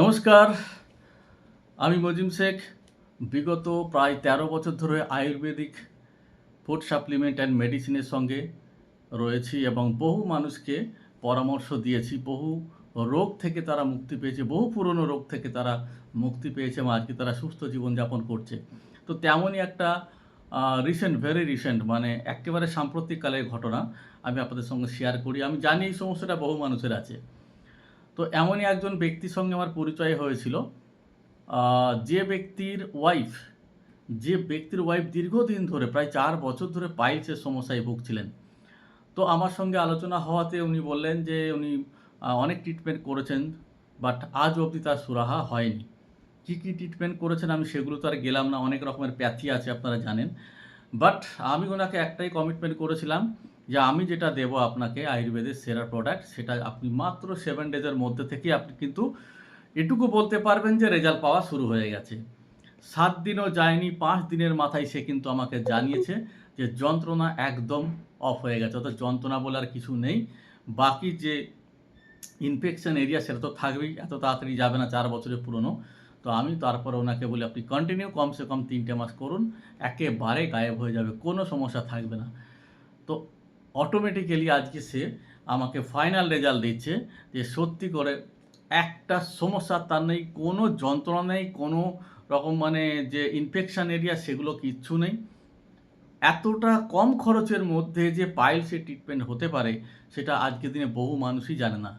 নমস্কার, আমি মজিম শেখ। বিগত প্রায় ১৩ বছর ধরে আয়ুর্বেদিক ফুড সাপ্লিমেন্ট অ্যান্ড মেডিসিনের সঙ্গে রয়েছি এবং বহু মানুষকে পরামর্শ দিয়েছি। বহু রোগ থেকে তারা মুক্তি পেয়েছে, বহু পুরনো রোগ থেকে তারা মুক্তি পেয়েছে এবং আজকে তারা সুস্থ জীবনযাপন করছে। তো তেমনই একটা ভেরি রিসেন্ট মানে একেবারে সাম্প্রতিককালের ঘটনা আমি আপনাদের সঙ্গে শেয়ার করি। আমি জানি এই সমস্যাটা বহু মানুষের আছে। তো এমনই একজন ব্যক্তির সঙ্গে আমার পরিচয় হয়েছিল। যে ব্যক্তির ওয়াইফ দীর্ঘদিন ধরে প্রায় ৪ বছর ধরে পাইলসের সমস্যায় ভুগছিলেন। তো আমার সঙ্গে আলোচনা হওয়াতে উনি বললেন যে উনি অনেক ট্রিটমেন্ট করেছেন, বাট আজ অবধি তার সুরাহা হয়নি। কী ট্রিটমেন্ট করেছেন আমি সেগুলো তো আর গেলাম না, অনেক রকমের প্যাথি আছে আপনারা জানেন। বাট আমি ওনাকে একটাই কমিটমেন্ট করেছিলাম যে আমি যেটা দেবো আপনাকে আয়ুর্বেদের সেরা প্রোডাক্ট, সেটা আপনি মাত্র 7 ডেজের মধ্যে থেকেই আপনি কিন্তু এটুকু বলতে পারবেন যে রেজাল্ট পাওয়া শুরু হয়ে গেছে। ৭ দিনও যায়নি, ৫ দিনের মাথায় সে কিন্তু আমাকে জানিয়েছে যে যন্ত্রণা একদম অফ হয়ে গেছে। অর্থাৎ যন্ত্রণা বলে আর কিছু নেই। বাকি যে ইনফেকশন এরিয়া সেটা তো থাকবেই, এত তাড়াতাড়ি যাবে না, ৪ বছরের পুরনো। তো আমি তারপরে ওনাকে বলি আপনি কন্টিনিউ কমসে কম ৩ টে মাস করুন, একেবারে গায়েব হয়ে যাবে, কোনো সমস্যা থাকবে না। তো অটোমেটিক্যালি আজকে সে আমাকে ফাইনাল রেজাল্ট দিচ্ছে যে সত্যি করে একটা সমস্যা তার নেই, কোনো যন্ত্রণা নেই, কোনো রকম মানে যে ইনফেকশন এরিয়া সেগুলো কিচ্ছু নেই। এতটা কম খরচের মধ্যে যে পাইলসের ট্রিটমেন্ট হতে পারে সেটা আজকের দিনে বহু মানুষই জানে না।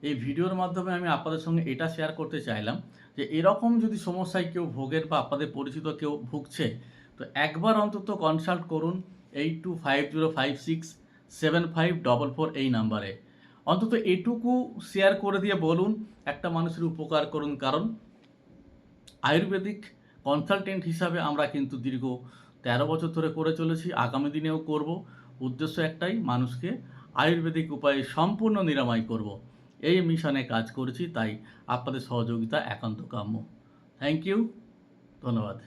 এই ভিডিওর মাধ্যমে আমি আপনাদের সঙ্গে এটা শেয়ার করতে চাইলাম যে এরকম যদি সমস্যায় কেউ ভোগেন বা আপনাদের পরিচিত কেউ ভুগছে, তো একবার অন্তত কনসাল্ট করুন 8250567544 এই নাম্বারে। অন্তত এটুকু শেয়ার করে দিয়ে বলুন, একটা মানুষের উপকার করুন। কারণ আয়ুর্বেদিক কনসালটেন্ট হিসাবে আমরা কিন্তু দীর্ঘ ১৩ বছর ধরে করে চলেছি, আগামী দিনেও করব। উদ্দেশ্য একটাই, মানুষকে আয়ুর্বেদিক উপায়ে সম্পূর্ণ নিরাময় করব। এই মিশনে কাজ করেছি, তাই আপনাদের সহযোগিতা একান্ত কাম্য। থ্যাংক ইউ, ধন্যবাদ।